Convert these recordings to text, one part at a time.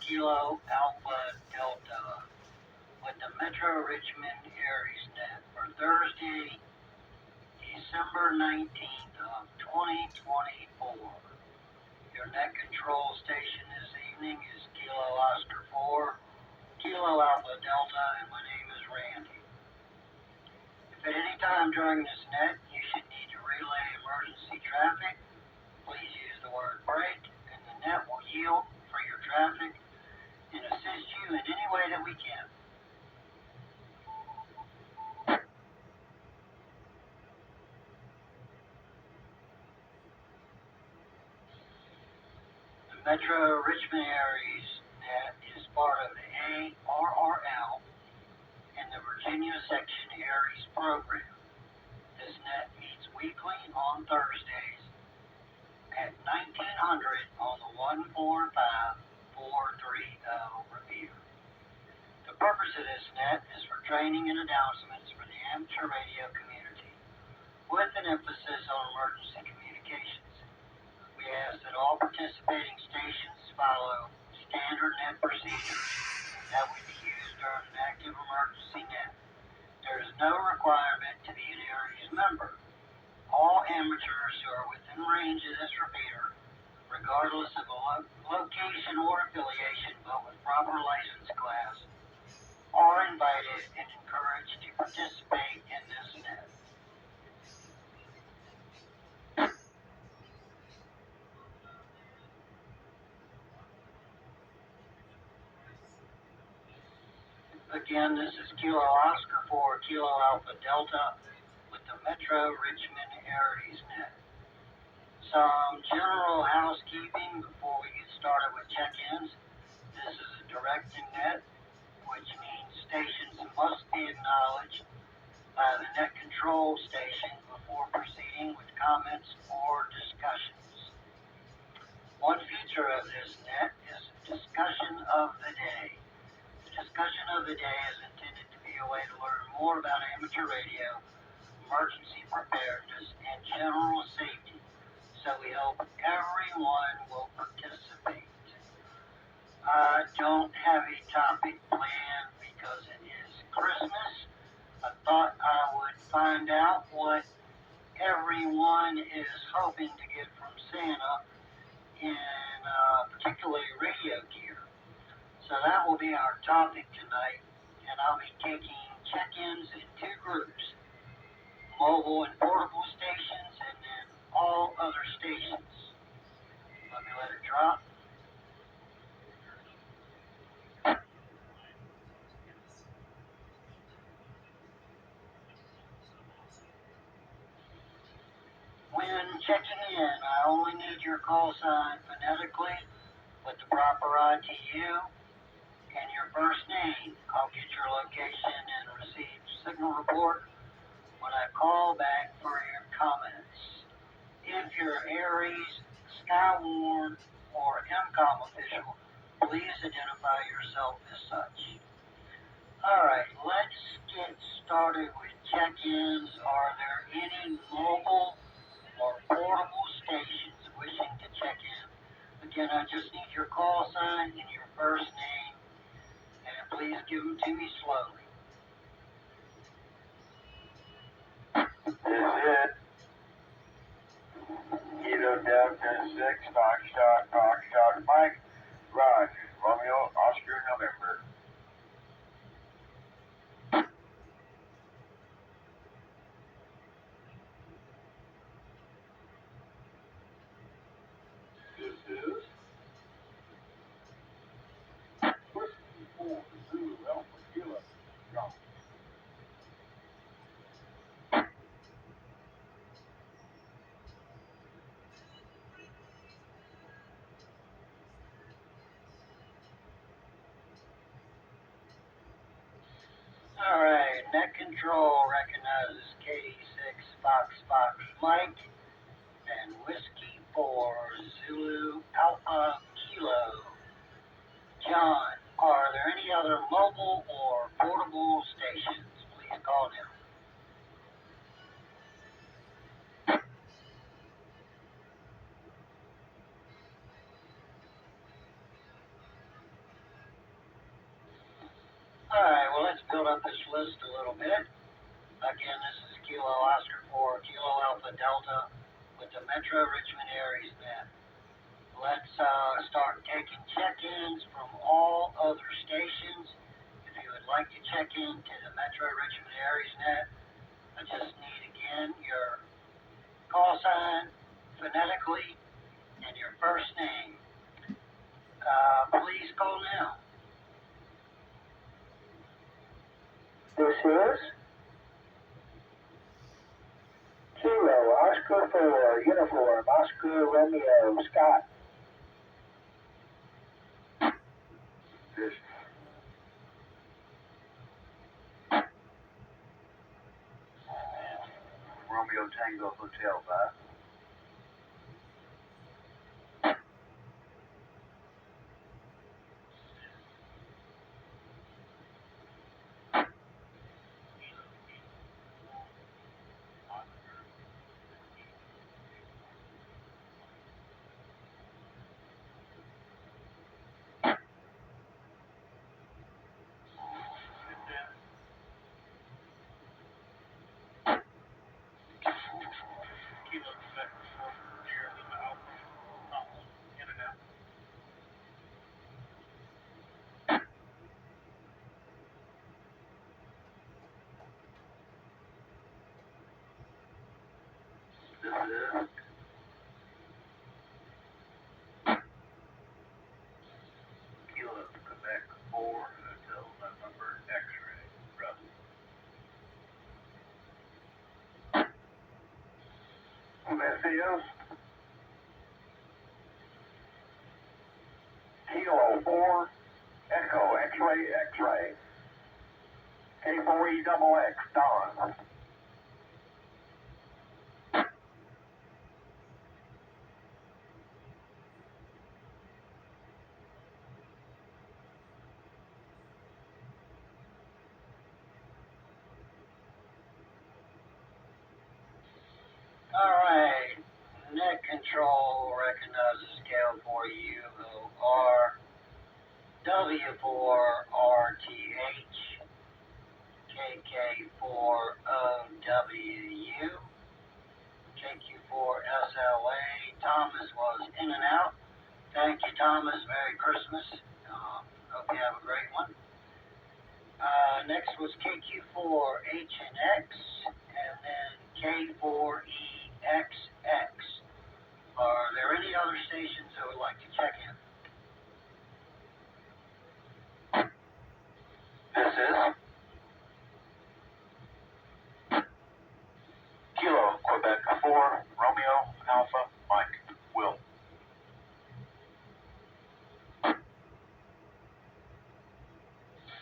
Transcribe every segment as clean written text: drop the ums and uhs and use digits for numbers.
Kilo Alpha Delta with the Metro Richmond ARES net for Thursday, December 19th of 2024. Your net control station this evening is Kilo Oscar 4, Kilo Alpha Delta, and my name is Randy. If at any time during this net you should need to relay emergency traffic, please use the word break, and the net will yield for your traffic and assist you in any way that we can. The Metro Richmond ARES net is part of the ARRL and the Virginia Section ARES program. This net meets weekly on Thursdays at 1900 on the 145430 review. The purpose of this net is for training and announcements for the amateur radio community, with an emphasis on emergency communications. We ask that all participating stations follow standard net procedures that would be used during an active emergency net. There is no requirement to be an ARES member. All amateurs who are within range of this repeater, regardless of location or affiliation, but with proper license class, are invited and encouraged to participate in this net. Again, this is Kilo Oscar 4, Kilo Alpha Delta with the Metro Richmond ARES net. Some general housekeeping before we get started with check-ins. This is a directed net, which means stations must be acknowledged by the net control station before proceeding with comments or discussions. One feature of this net is discussion of the day. The discussion of the day is intended to be a way to learn more about amateur radio, emergency preparedness, and general safety, so we hope everyone will participate. I don't have a topic planned because it is Christmas. I thought I would find out what everyone is hoping to get from Santa in particularly radio gear. So that will be our topic tonight, and I'll be taking check-ins in two groups: mobile and portable stations, and then all other stations. Let me let it drop. When checking in, I only need your call sign phonetically with the proper ITU and your first name. I'll get your location and receive signal report when I call back for your comments. If you're ARES, Skywarn, or MCOM official, please identify yourself as such. Alright, let's get started with check-ins. Are there any mobile or portable stations wishing to check in? Again, I just need your call sign and your first name, and please give them to me slowly. This is it. Kilo Delta 6, Foxtrot, Mike, Roger, Romeo, Oscar, November. This is Whiskey 4, Zulu Alpha Kilo, John. Alright, net control recognizes KD6 Fox Mike and Whiskey 4 Zulu Alpha Kilo. John, are there any other mobile or portable stations? Please call them. let's build up this list a little bit. Again, this is Kilo Oscar 4, Kilo Alpha Delta with the Metro Richmond ARES net. Let's start taking check-ins from all other stations. If you would like to check in to the Metro Richmond ARES net, I just need again your call sign phonetically and your first name. Please call now. This is Kilo Oscar 4, Uniform Oscar Romeo Scott. This Romeo Tango Hotel 5. Kilo Quebec 4, Sierra Lima Alpha, Thomas, in and out. This is Kilo Quebec 4, Hotel November X-ray, Russ. This is Kilo 4, Echo X-ray X-ray, K4EXX, Don. Alright, net control recognizes scale for UOR, W4RTH, KK4OWU, KQ4SLA. Thomas was in and out. Thank you, Thomas. Merry Christmas. Hope you have a great one. Next was KQ4HNX, and then K4EXX. Are there any other stations that would like to check in? This is Kilo Quebec 4, Romeo Alpha Mike Will.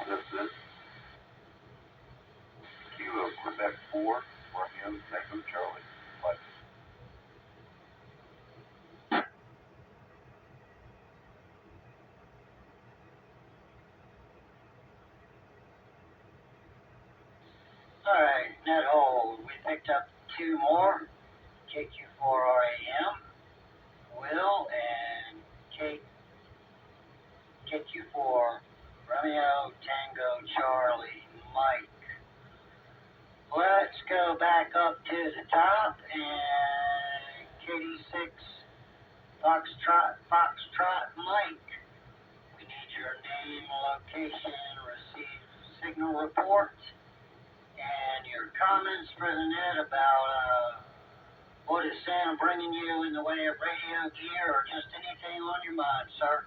This is Kilo Quebec 4, Romeo Tango Charlie Mike. Alright, net hold. We picked up two more. KQ4RAM, Will, and KQ4 Romeo Tango Charlie Mike. Let's go back up to the top and KD6 Foxtrot Mike. We need your name, location, received signal report, and your comments for the net about what is Santa bringing you in the way of radio gear or just anything on your mind, sir.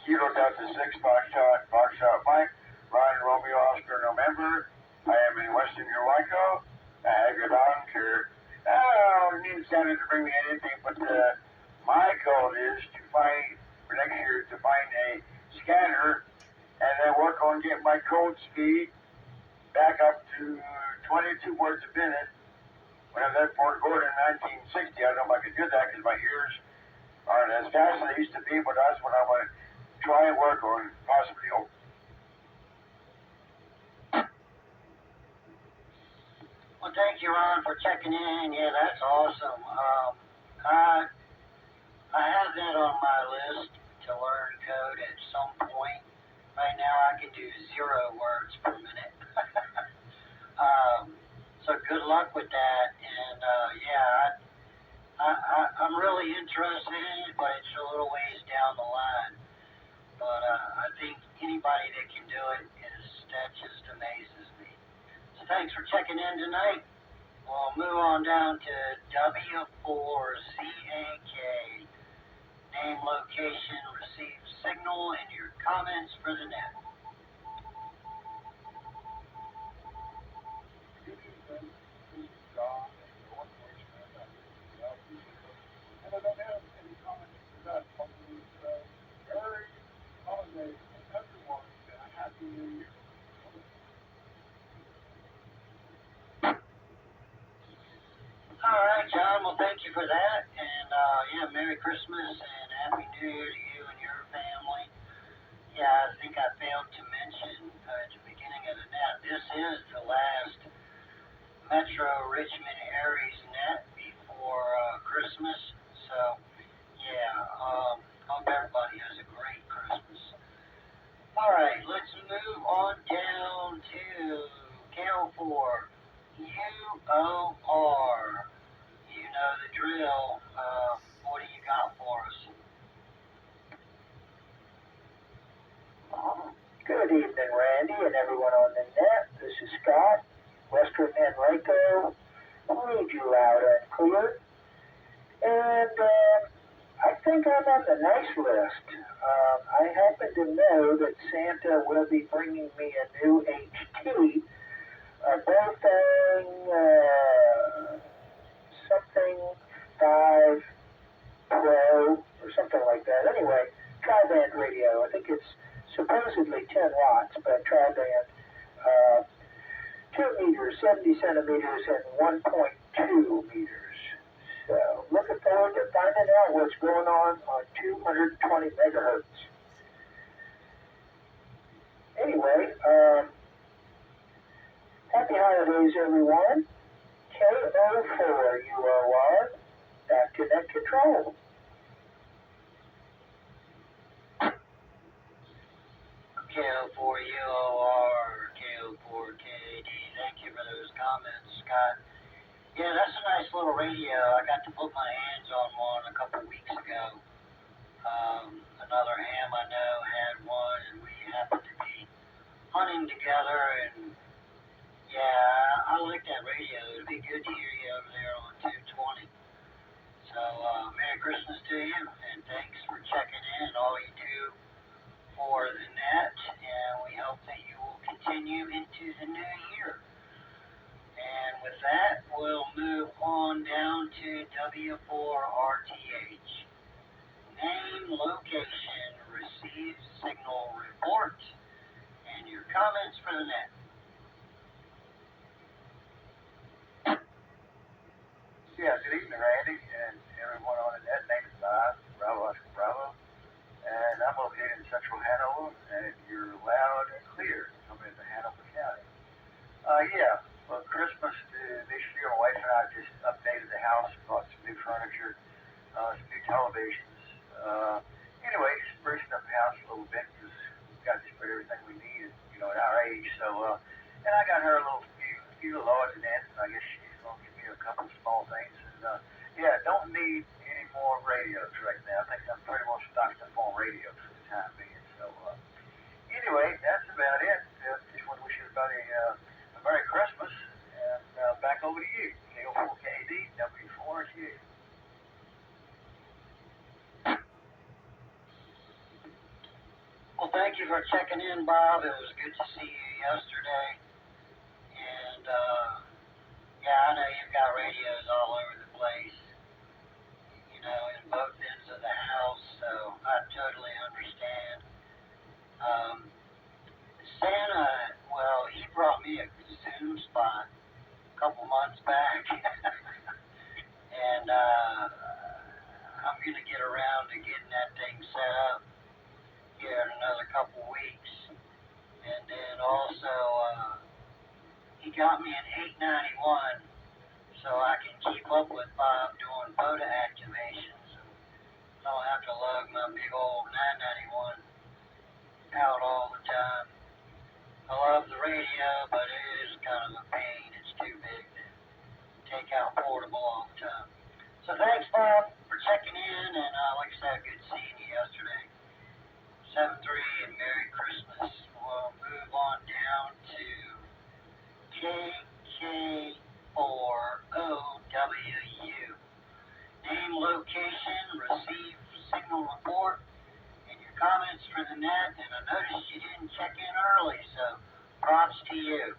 Kilo Delta 6, Foxtrot Mike, Ryan Romeo Oscar November. I am in Western Urico. I have your lawn care. I don't need Santa to bring me anything, but my goal is to find, for next year, to find a scanner and then work on getting my code speed back up to 22 words a minute. When I was at Fort Gordon in 1960, I don't know if I could do that because my ears aren't as fast as they used to be, but that's what I want to try and work on, possibly. Well, thank you, Ron, for checking in. Yeah, that's awesome. I have that on my list to learn code at some point. Right now I can do 0 words per minute. So good luck with that. And yeah, I'm really interested in it, but it's a little ways down the line. But I think anybody that can do it that just amazes me. So thanks for checking in tonight. We'll move on down to W4CAK. Name, location, receive signal, and your comments for the net. And I don't have any comments for that. Merry holidays to everyone, and a happy new year. All right, John. Well, thank you for that. And yeah, Merry Christmas and Happy New Year to you and your family. Yeah, I think I failed to mention at the beginning of the net, this is the last Metro Richmond ARES net before Christmas. So, yeah, hope everybody has a great Christmas. All right, let's move on down to KO4 UOR. You know the drill. What do you got for us? Good evening, Randy, and everyone on the net. This is Scott, Western Enrico. I'll read you loud and clear. And I think I'm on the nice list. I happen to know that Santa will be bringing me a new HT, a Bofang something 5 Pro or something like that. Anyway, tri-band radio. I think it's supposedly 10 watts, but tri-band. 2 meters, 70 centimeters, and 1.2 meters. So, looking forward to finding out what's going on 220 megahertz. Anyway, happy holidays, everyone. KO4 UOR, back to net control. KO4 UOR, KO4 KAD, thank you for those comments, Scott. Yeah, that's a nice little radio. I got to put my hands on one a couple weeks ago. Another ham I know had one, and we happened to be hunting together, and yeah, I like that radio. It'd be good to hear you over there on 220. So, Merry Christmas to you, and thanks for checking in and all you do for the net, and we hope that you will continue into the new year. And with that, we'll move on down to W4RTH. Name, location, receive signal report, and your comments for the net. Yeah, good evening, Randy, and everyone on the net. Name is Bob, Bravo Oscar Bravo, and I'm located in central Hanover, and you're loud and clear coming into Hanover County. Yeah, well, Christmas this year, my wife and I just updated the house, bought some new furniture, some new televisions. Anyway, just sprucing up the house a little bit because we've got just about everything we need, at our age. So, and I got her a few little odds and ends, and I guess she's going to give me a couple of small things. And yeah, don't need any more radios right now. I think I'm pretty well stocked up on radios for the time being. So, anyway, that's about it. Just want to wish everybody a Merry Christmas, and back over to you, KO4KD, W4RTH. Well, thank you for checking in, Bob. It was good to see you yesterday. And, yeah, I know you've got radios all over the place, in both ends of the house, so I totally understand. Santa, well, he brought me a Zoom spot a couple months back. And, I'm going to get around to getting that thing set up here in another couple weeks. And then also, he got me an 891 so I can keep up with Bob doing photo activations. And I don't have to lug my big old Cal Portable all the time. So thanks, Bob, for checking in, and like I said, good seeing you yesterday. 7-3 and Merry Christmas. We'll move on down to KK4OWU. Name, location, receive signal report, and your comments for the net. And I noticed you didn't check in early, so props to you.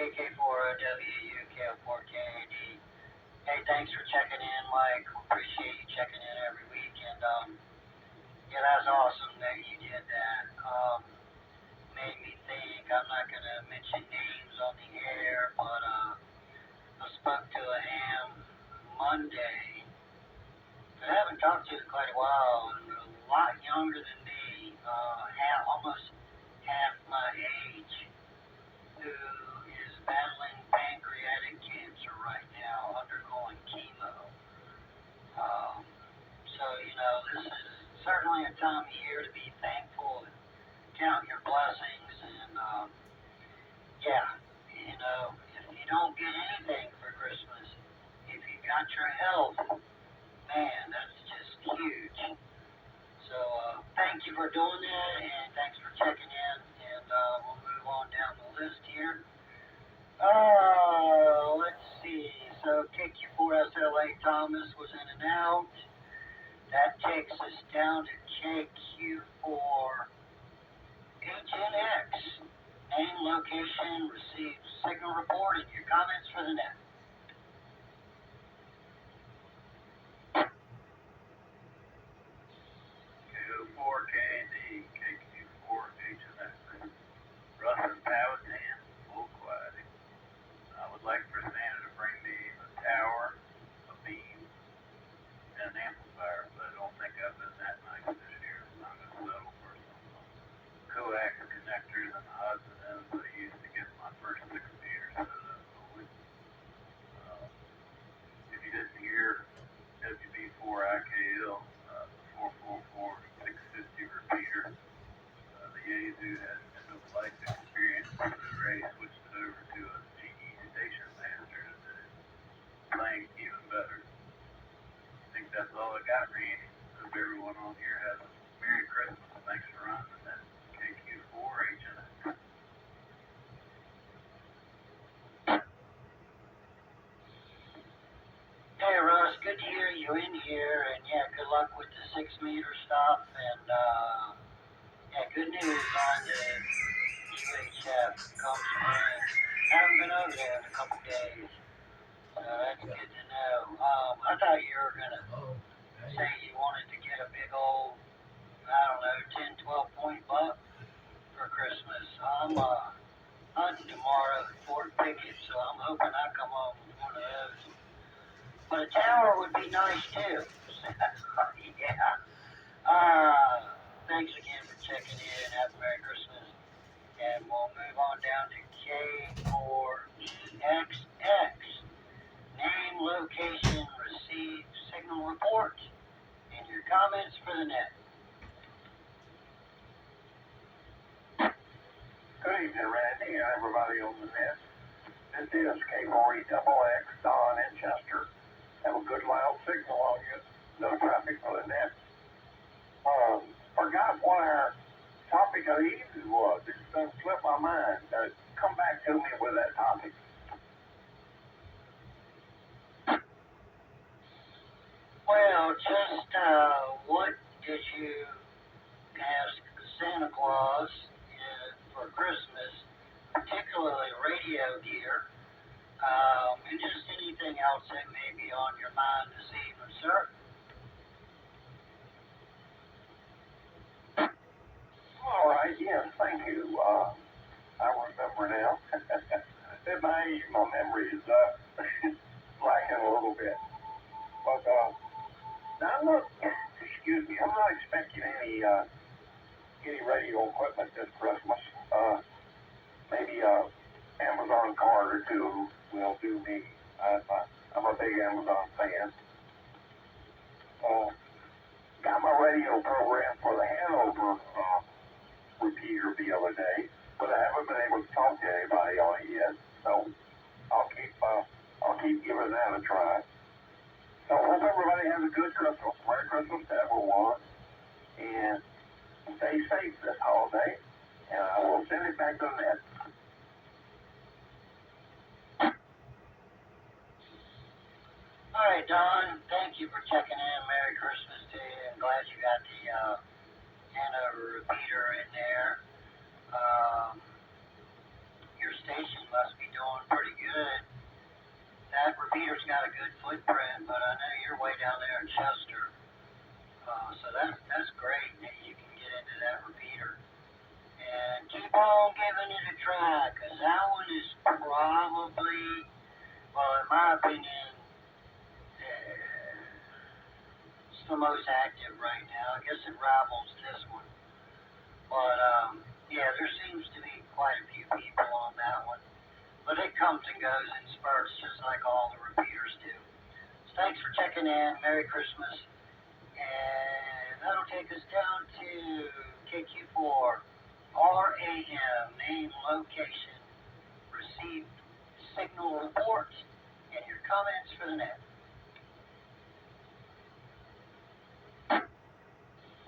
KK4OWU, KL4KAD. Hey, thanks for checking in, Mike. Appreciate you checking in every week. And, yeah, that's awesome that you did that. Made me think. I'm not going to mention names on the air, but I spoke to a ham Monday that I haven't talked to in quite a while, and a lot younger than me, almost half my age, who is battling pancreatic cancer right now, undergoing chemo. So, this is certainly a time of year to be thankful and count your blessings. And, yeah, if you don't get anything for Christmas, if you got your health, man, that's just huge. So, thank you for doing that, and thanks for checking in. And we'll move on down the list here. Let's see. So KQ4SLA Thomas was in and out. That takes us down to KQ4HNX. Name, location, received signal report, and your comments for the net. KO4KD, KQ4HNX. Russ and Powhatan, full quality. I would like for Santa to bring me a tower, a beam, and an amplifier, but I don't think I've been that nice this year. I'm going to settle for some coax connectors and odds and ends that I used to get my first 6 meters out of that building. If you didn't hear WB4IKL, the 444-650 repeater, the Yazoo had no life experience for the race, switched it over to a GE station master that is playing even better. I think that's all I got, Randy. Hope everyone on here has a Merry Christmas. Thanks for running that KQ4HNX. Hey, Russ, good to hear you in here, and yeah, good luck with the 6-meter stuff, and yeah, good news on the UHF Gulf Spring. Haven't been over there in a couple days, so that's good to know. I thought you were gonna say you wanted to get a big old, I don't know, 10, 12-point buck for Christmas. I'm hunting tomorrow at Fort Pickett, so I'm hoping I come home with one of those. But a tower would be nice too. Yeah. Thanks again for checking in. Have a Merry Christmas. And we'll move on down to K4EXX. Name, location, received signal report, and your comments for the net. Good evening, Randy, and everybody on the net. This is K4EXX, Don in Chester. Have a good loud signal on you. No traffic for the net. Forgot what our topic of the evening was. It's going to slip my mind. Come back to me with that topic. Well, just what did thank you. I remember now. My memory is lacking a little bit. But now I'm not, excuse me, I'm not expecting any radio equipment this Christmas. Maybe Amazon card or two will do me. I'm a big Amazon fan. Got my radio program for the Hanover repeater the other day, but I haven't been able to talk to anybody on it yet. So I'll keep giving that a try. So hope everybody has a good Christmas. Merry Christmas to everyone, and stay safe this holiday. And I will send it back to the net. All right, Don, thank you for checking in. Merry Christmas to you. I'm glad you got the Hanover repeater in there. Your station must be doing pretty good. That repeater's got a good footprint, but I know you're way down there in Chester. So that's great that you can get into that repeater. And keep on giving it a try, because that one is probably, well, in my opinion, it's the most active right now. I guess it rivals this one. But, yeah, there seems to be quite a few people on that one. But it comes and goes in spurts, just like all the repeaters do. So thanks for checking in. Merry Christmas. And that'll take us down to KQ4 RAM, name, location, received signal report, and your comments for the net.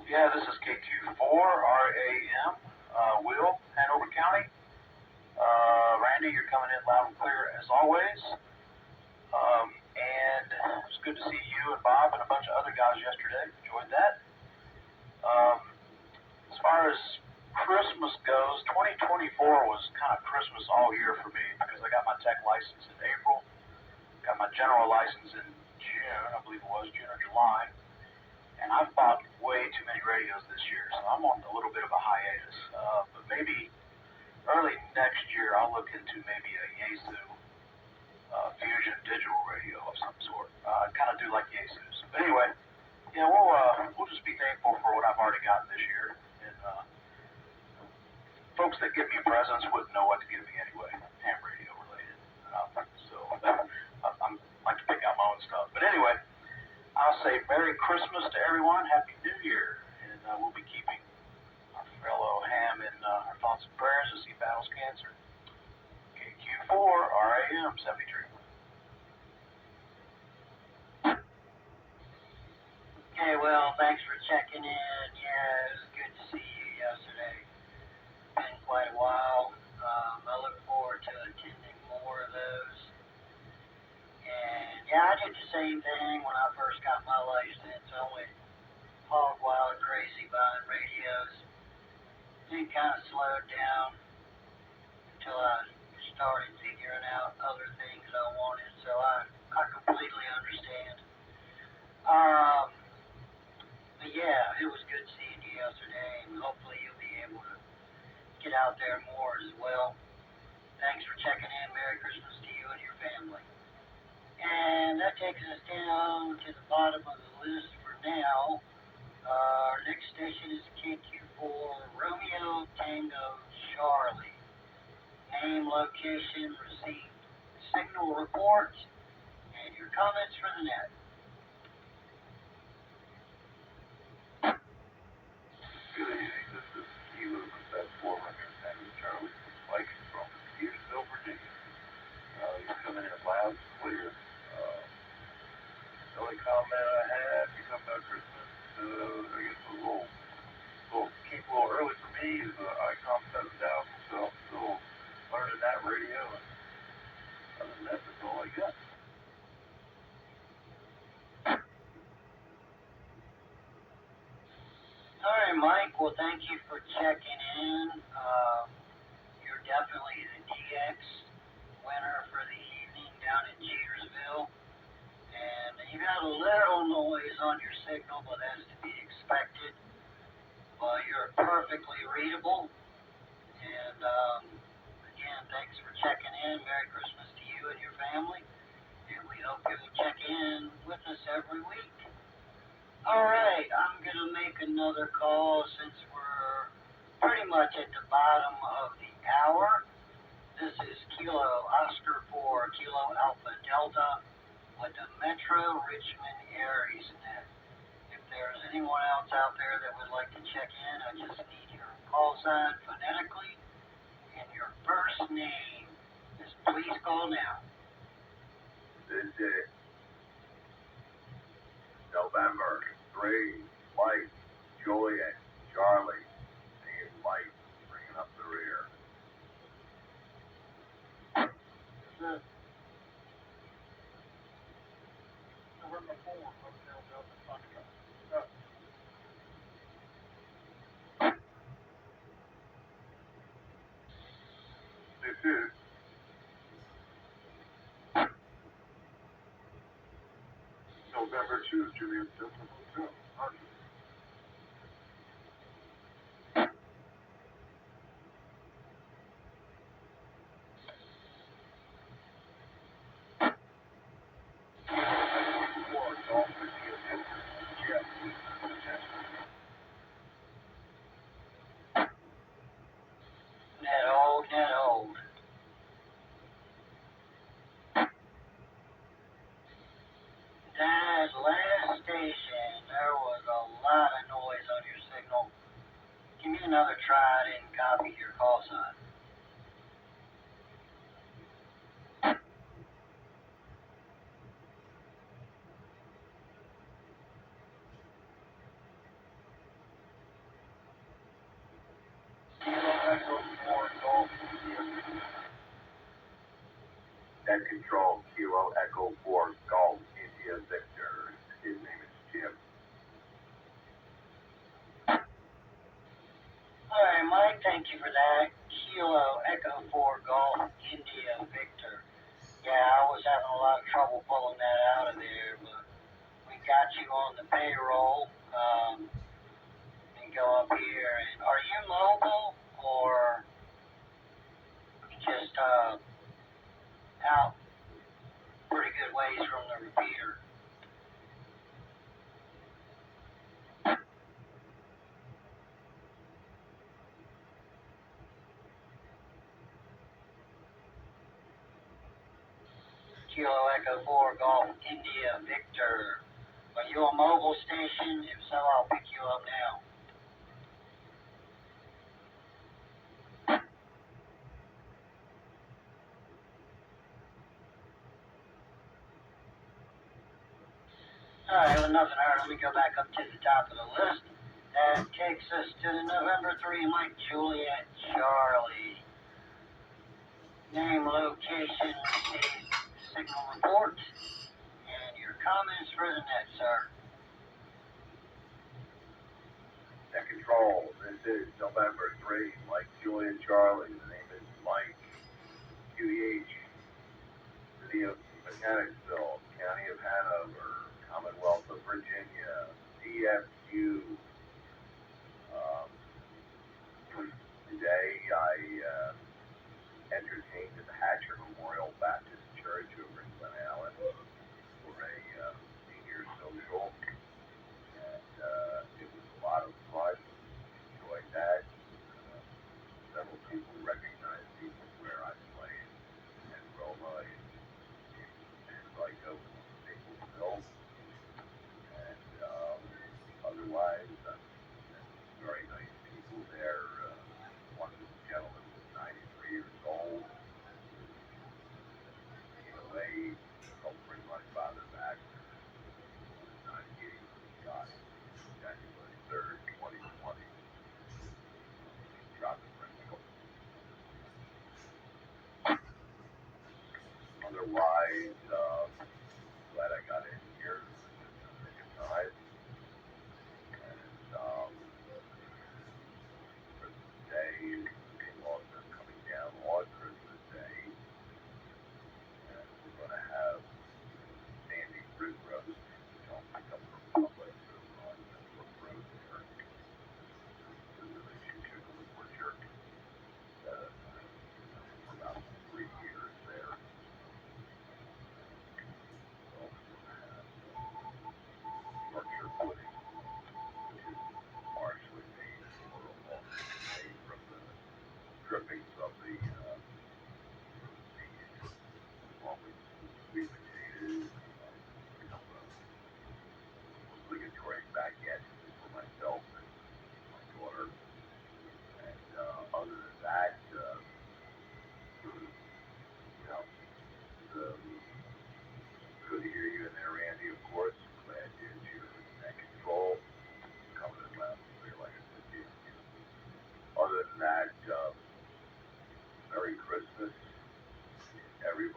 Yeah, this is KQ4 RAM, Will, Hanover County. Randy, you're coming in loud and clear as always. And it's good to see you and Bob and a bunch of other guys yesterday. Enjoyed that. As far as Christmas goes, 2024 was kind of Christmas all year for me because I got my tech license in April, got my general license in June, I believe it was, June or July. And I've bought way too many radios this year, so I'm on a little bit of a hiatus. But maybe early next year, I'll look into maybe a Yaesu Fusion digital radio of some sort. I kind of do like Yaesus. But anyway, yeah, we'll just be thankful for what I've already gotten this year. And folks that give me presents wouldn't know what to give me anyway, ham radio related. So I like to pick out my own stuff. But anyway, I'll say Merry Christmas to everyone, Happy New Year, and we'll be keeping our fellow ham in our thoughts and prayers as he battles cancer. KQ4 RAM 73. Okay, well, thanks for checking in. Yeah, it was good to see you yesterday. Been quite a while. I look forward to attending more of those. And yeah, I did the same thing when I first got my license. I went hog wild crazy buying radios. Then kind of slowed down until I started figuring out other things I wanted. So I completely understand. But yeah, it was good seeing you yesterday, and hopefully you'll be able to get out there more as well. Thanks for checking in. Merry Christmas to you and your family. And that takes us down to the bottom of the list for now. Our next station is KQ4 Romeo Tango Charlie. Name, location, received signal report, and your comments for the net. Good evening. This is Kilo at 400 Tango Charlie, Mike from Petersville, Virginia. He's coming in loud and clear. The only comment I had, you come about Christmas, I guess a little keep a little early for me is ICOM 7000, so I'm still learning that radio, and other than that, that's all I got. All right, Mike. Well, thank you for checking in. You're definitely the DX winner for the evening down in Jetersville. And you got a little noise on your signal, but that's to be expected. But you're perfectly readable. every week. Alright, I'm gonna make another call since we're pretty much at the bottom of the hour. This is Kilo Oscar 4 Kilo Alpha Delta with the Metro Richmond ARES net. If there's anyone else out there that would like to check in, I just need your call sign phonetically and your first name. Just please call now. This is November 3, Mike, Juliet, Charlie, and Mike bringing up the rear. This is November 4, Hotel Delta Foxtrot. This is November 2, Juliet, Delta Hotel, Archer. Net hold, net hold. That last station, there was a lot of noise on your signal. Give me another try. I didn't copy your call sign. Net control, Kilo Echo 4, Golf, India Victor. His name is Jim. Alright, Mike, thank you for that. Kilo Echo 4 Golf India Victor. Yeah, I was having a lot of trouble pulling that out of there, but we got you on the payroll. And go up here. And are you mobile or just out pretty good ways from the repeater? Kilo Echo 4 Golf India Victor. Are you a mobile station? If so, I'll pick you up now. Alright, well, nothing hurt. Let me go back up to the top of the list. That takes us to the November 3, Mike, Juliet, Charlie. Name, location, received, signal report, and your comments for the net, sir. Net control, this is November 3, Mike, Juliet, Charlie. The name is Mike. QEH, City of Mechanicsville, County of Hanover, Commonwealth of Virginia, DFQ. Today I entertained at the Hatcher Memorial Baptist Church over in Glen Allen for a senior social, and it was a lot of fun. Enjoyed that. Several people recognized me from where I played at Roma and Rico, Maplesville, and otherwise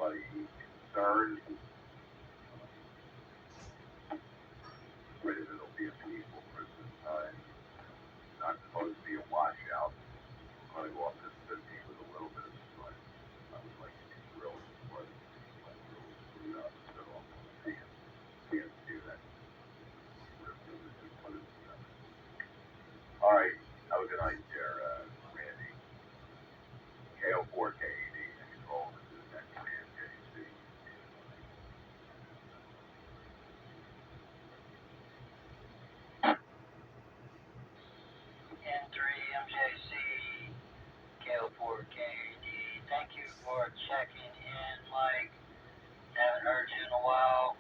anybody concerned, whether it'll be a peaceful Christmas time. Not supposed to be a washout. I'm going to go up to 50 with a little bit of sun. I would like to be grilled, but my grill is screwed up, so can't do that. All right, have a good night there, Randy. KO4KED, control. This is that command JC. N3MJC, KO4KD. Thank you for checking in, Mike. Haven't heard you in a while.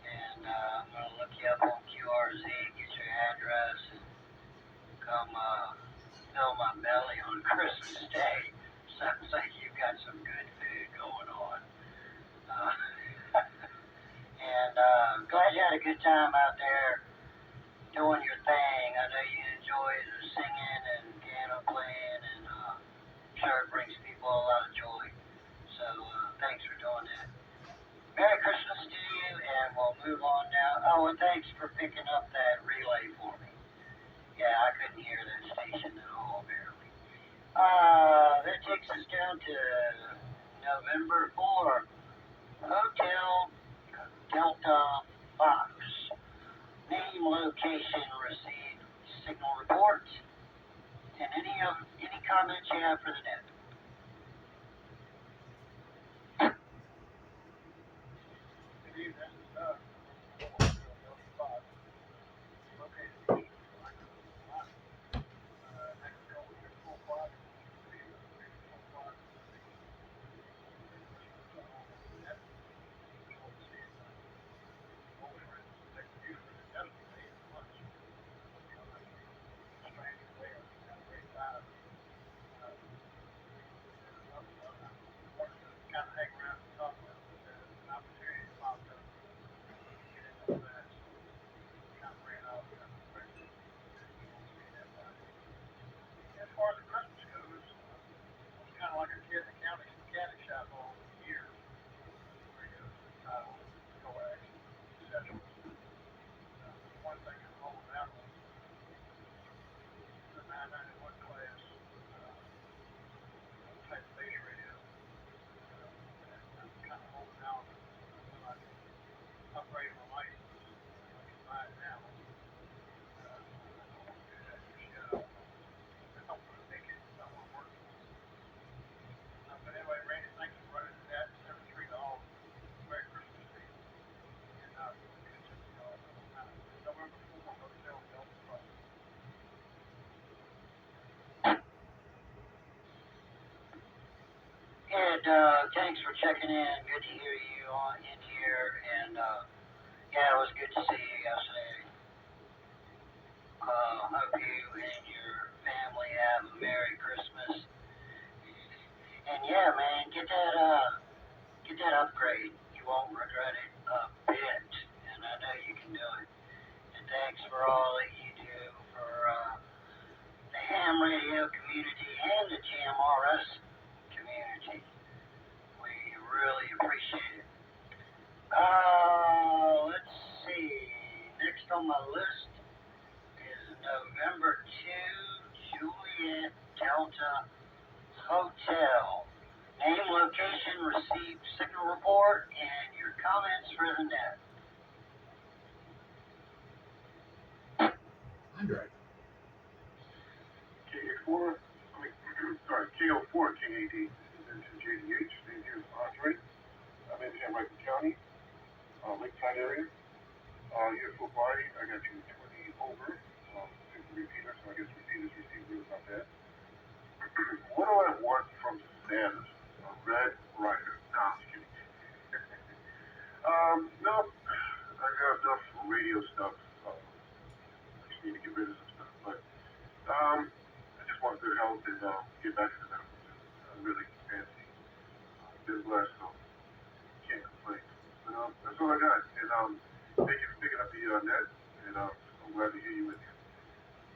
And I'm going to look you up on QRZ, get your address, and come fill my belly on Christmas Day. Sounds like you've got some good food going on. And glad you had a good time out there doing your thing. I know you enjoy the singing and piano playing, and I'm sure it brings people a lot of joy. So thanks for doing that. Merry Christmas to you, and we'll move on now. Oh, and thanks for picking up that relay for me. Yeah, I couldn't hear that station at all, barely. That takes us down to November 4. Hotel Delta Fox. Name, location, received signal report, and any comments you have for the net. And thanks for checking in. Good to hear you in here. And yeah, it was good to see you yesterday. Hope you and your family have a Merry Christmas. And yeah, man, get that upgrade. You won't regret it a bit. And I know you can do it. And thanks for all that you do for the ham radio community and the GMRS community. We really appreciate it. Let's see. Next on my list is November 2, Juliet Delta Hotel. Name, location, received signal report, and your comments for the net. Andre. KO4 KAD. This is JDH. Name here is Andre. I'm in San Francisco County, Lakeside area. Here's for party. I got you 20 over. It's a repeater, so I guess repeaters receiver is not bad. What do I want from Santa? A red rider. No, I'm just kidding. No, I got enough radio stuff. I just need to get rid of some stuff. But I just want good health and get back to the medical field. Really fancy. Been blessed, so can't complain. But that's all I got. And thank you for picking up the net, and I'm glad to hear you with you.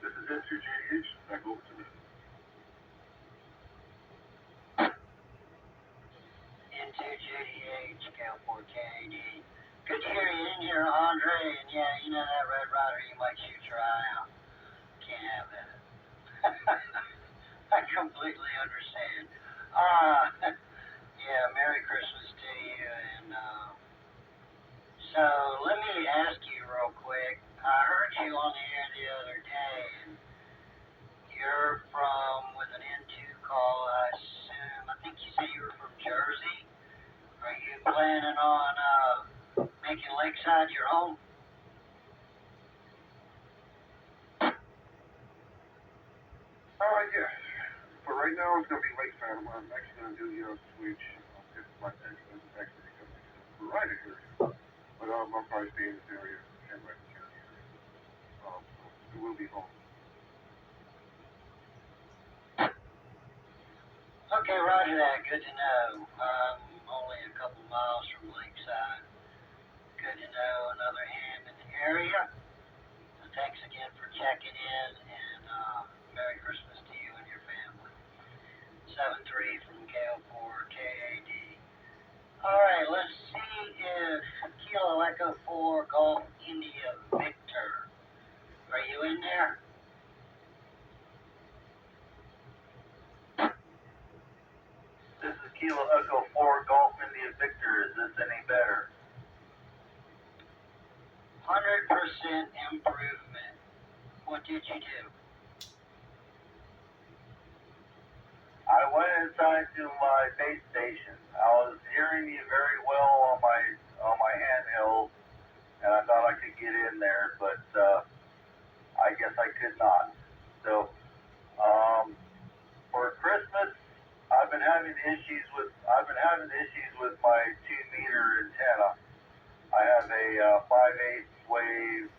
This is N2JDH. Back over to me. N2JDH. in here, Andre, and yeah, you know that Red Rider, you might shoot your eye out. Can't have that. I completely understand. Yeah, Merry Christmas to you, and so let me ask you real quick. I heard you on the air the other day, and you're from, with an N2 call, I assume. I think you said you were from Jersey. Are you planning on making Lakeside your home? Yes. But right now it's going to be Lakeside. I'm actually going to do the switch if my text doesn't actually become right here. But I'm probably stay in this area, Kenwood County area. It will be home. Okay, roger that. Good to know. Only a couple miles from Lakeside. Good to know. Another ham in the area. So thanks again for checking in, and Merry Christmas to you and your family. 7-3 from KO4KAD. All right, let's see if Kilo Echo 4 Golf India Victor. Are you in there? This is Kilo Echo 4 Golf India Victor. Is this any better? 100% improvement. What did you do? I went inside to my base station. I was hearing you very well on my handheld, and I thought I could get in there, but I guess I could not. So for Christmas, I've been having issues with my 2-meter antenna. I have a 5/8 wave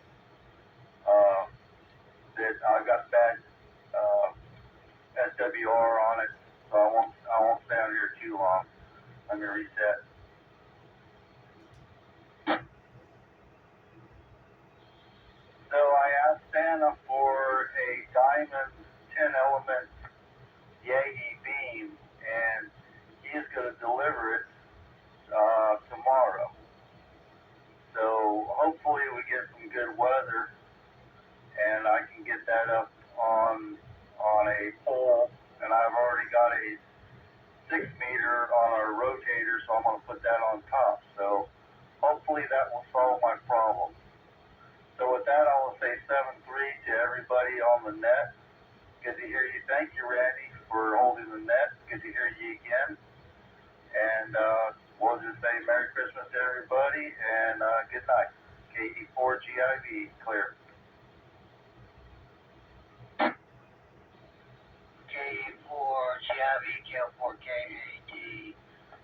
that I got bad SWR on it, so I won't stay out here too long. Let me reset. So I asked Santa for a diamond 10-element Yagi beam, and he's going to deliver it tomorrow. So hopefully we get some good weather, and I can get that up on a pole. And I've already got a 6-meter on our rotator, so I'm going to put that on top. So hopefully that will solve my problem. So with that, I will say 7-3 to everybody on the net. Good to hear you. Thank you, Randy, for holding the net. Good to hear you again. And we'll just say Merry Christmas to everybody, and good night. KE4GIV, clear. K4GIV, K4KAD.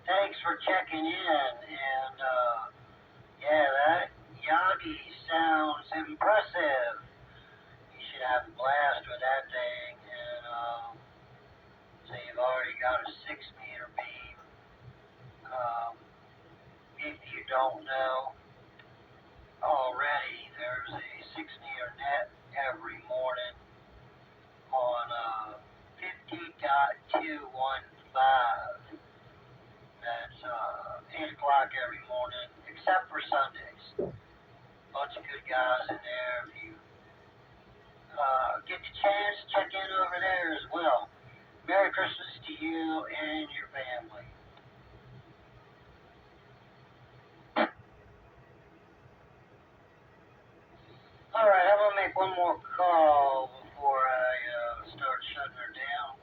Thanks for checking in, and yeah, that Yagi sounds impressive. You should have a blast with that thing, and so you've already got a 6-meter beam. If you don't know already, there's a 6-meter net every morning on 50.215. That's 8 o'clock every morning, except for Sundays. Bunch of good guys in there. If you get the chance, check in over there as well. Merry Christmas to you and your family. All right, I'm gonna make one more call before I start shutting her down.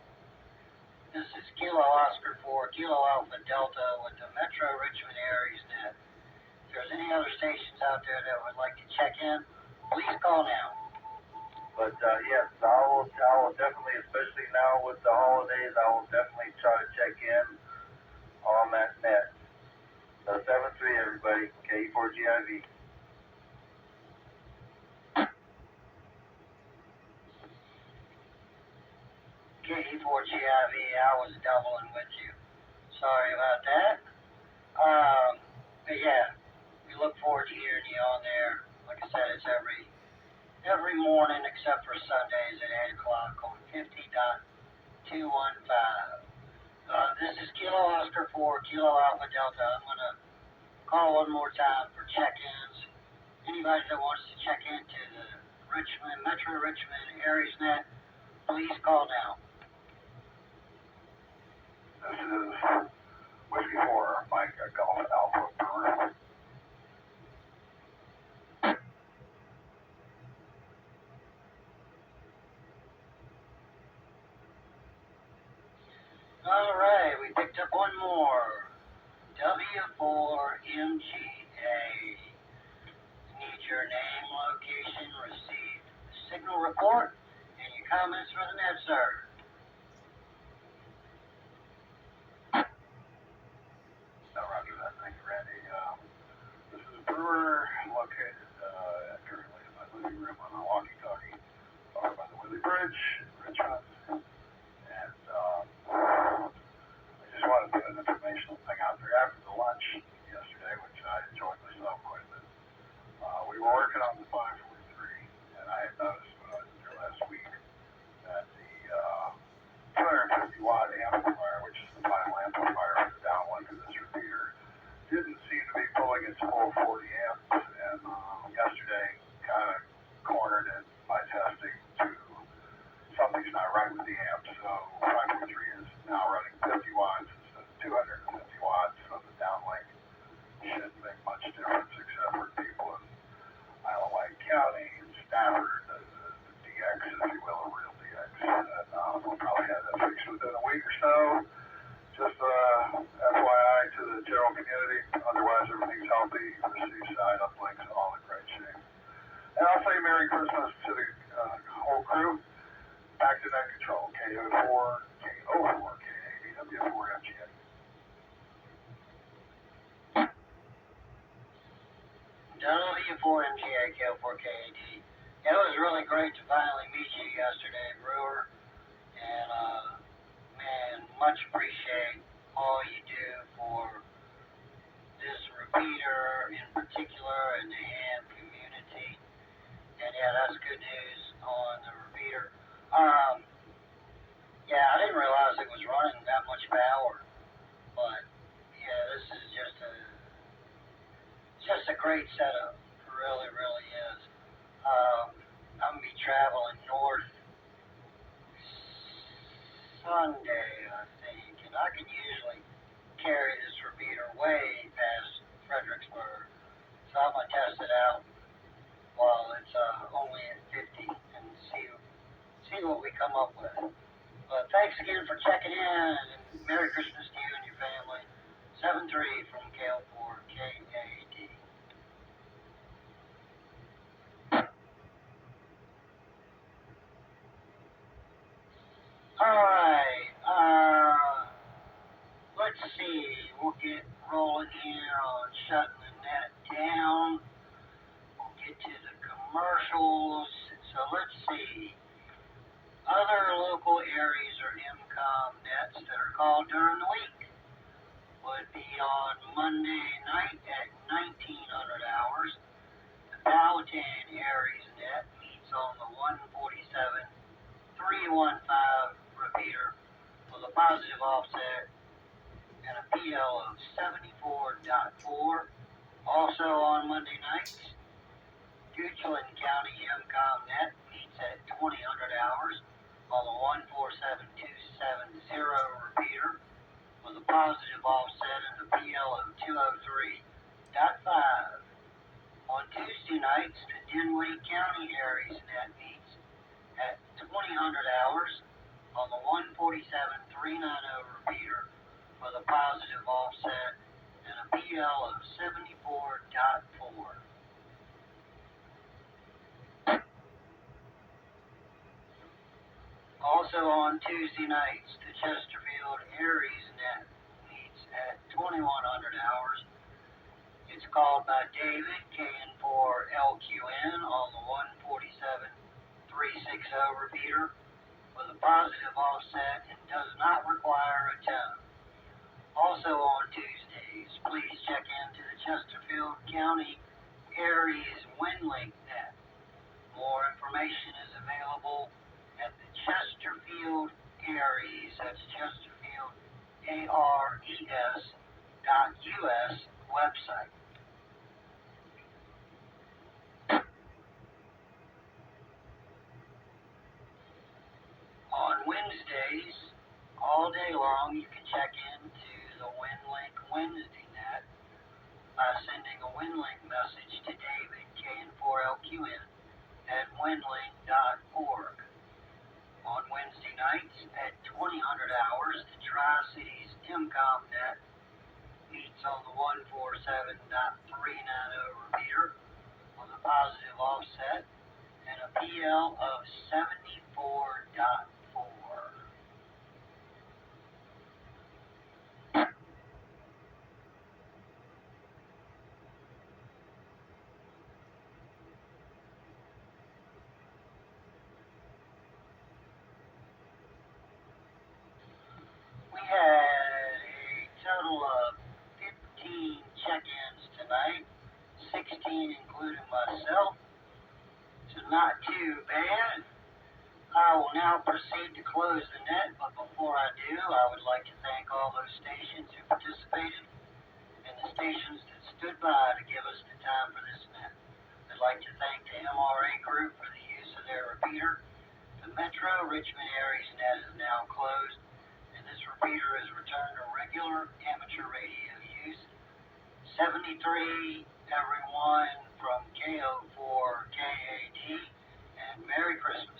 This is Kilo Oscar 4, Kilo Alpha Delta with the Metro Richmond ARES net. If there's any other stations out there that would like to check in, please call now. But yes, I will definitely, especially now with the holidays, I will definitely try to check in on that net. So 7-3 everybody, KE4GIV. KE4GIV, I was doubling with you. Sorry about that. But yeah, we look forward to hearing you on there. Like I said, it's every morning except for Sundays at 8 o'clock on 50.215. This is Kilo Oscar 4, Kilo Alpha Delta. I'm going to call one more time for check-ins. Anybody that wants to check into the Metro Richmond ARES net, please call now. This is Whiskey 4, Mike Golf Alpha Brewer. All right, we picked up one more. W4MGA. Need your name, location, received signal report, and your comments for the net, sir. Roger that. Thank you, Randy. This is a brewer located currently in my living room on a walkie-talkie over by the Willie Bridge in Richmond. And I just wanted to put an informational thing out there after the lunch yesterday, which I enjoyed myself quite a bit. We were working on the 543, and I had noticed when I was there last week that the 250 watt amplifier, which is the final amplifier for the downlink of this repeater, didn't seem to be pulling its full 40 amps. And yesterday kind of cornered it by testing to something's not right with the amp. So 543 is now running 50 watts instead of 250 watts. So the downlink shouldn't make much difference except for people in Isle of Wight County and Stafford, the DX, if you will, a real DX. And we'll probably have that fixed within a week or so. Just FYI to the general community. Otherwise, everything's healthy. Receive side uplinks, all in great shape. And I'll say Merry Christmas to the whole crew. Back to net control. KO4, KO4, KAW4MGA. W4MGA K4KAD. It was really great to finally meet you yesterday, Brewer. And, man, much appreciate all you do for this repeater in particular and the ham community. And, yeah, that's good news on the repeater. Yeah, I didn't realize it was running that much power. But, yeah, this is just a great setup. It really, really is. I'm going to be traveling north Sunday, I think, and I can usually carry this repeater way past Fredericksburg. So I'm going to test it out while it's only at 50 and see what we come up with. But thanks again for checking in, and Merry Christmas to you and your family. 7-3 from KL4KAD. Alright, let's see, we'll get rolling here on shutting the net down. We'll get to the commercials. So let's see, other local ARES or MCOM nets that are called during the week would be on Monday night at 1900 hours. The Powhatan ARES net meets on the 147.315 repeater with a positive offset and a PL of 74.4. Also on Monday nights, Goochland County MCOM net meets at 2000 hours on the 147.270 repeater with a positive offset and a PL of 203.5. On Tuesday nights, the Kenwood County ARES net meets at 2000 hours on the 147.390 repeater with a positive offset and a PL of 74.4. Also on Tuesday nights, the Chesterfield ARES net meets at 2100 hours. It's called by David, KN4LQN on the 147.360 repeater with a positive offset and does not require a tone. Also on Tuesdays, please check into the Chesterfield County ARES WinLink net. More information is available at the Chesterfield ARES, that's Chesterfield ARES.US website. always, all day long, you can check into the WinLink Wednesday net by sending a WinLink message to David, KN4LQN, at winlink.org. On Wednesday nights at 2000 hours, the Tri-Cities MCOMnet meets on the 147.390 repeater with a positive offset and a PL of 74.4. We had a total of 15 check-ins tonight, 16 including myself, so not too bad. I will now proceed to close the net, but before I do, I would like to thank all those stations who participated and the stations that stood by to give us the time for this net. I'd like to thank the MRA group for the use of their repeater. The Metro Richmond Aries net is now closed, and this repeater is returned to regular amateur radio use. 73, everyone from KO4KAD, and Merry Christmas.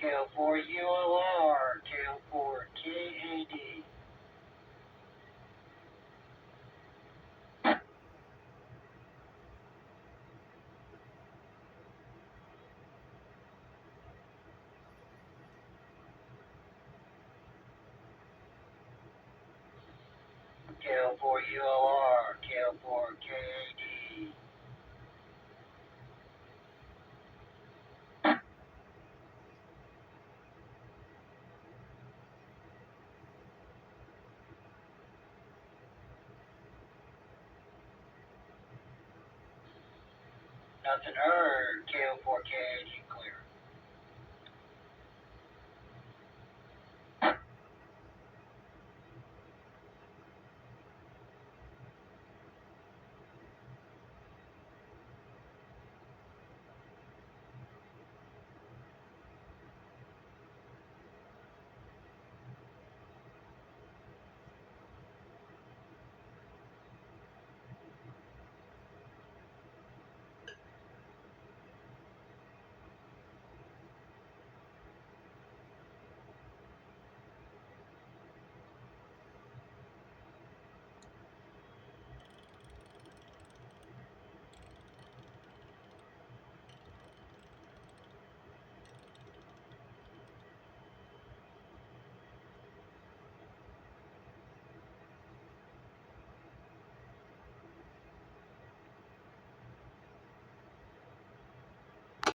KO4ULR, KO4KAD. KO4ULR, KO4KAD. Nothing heard, KO4KAD.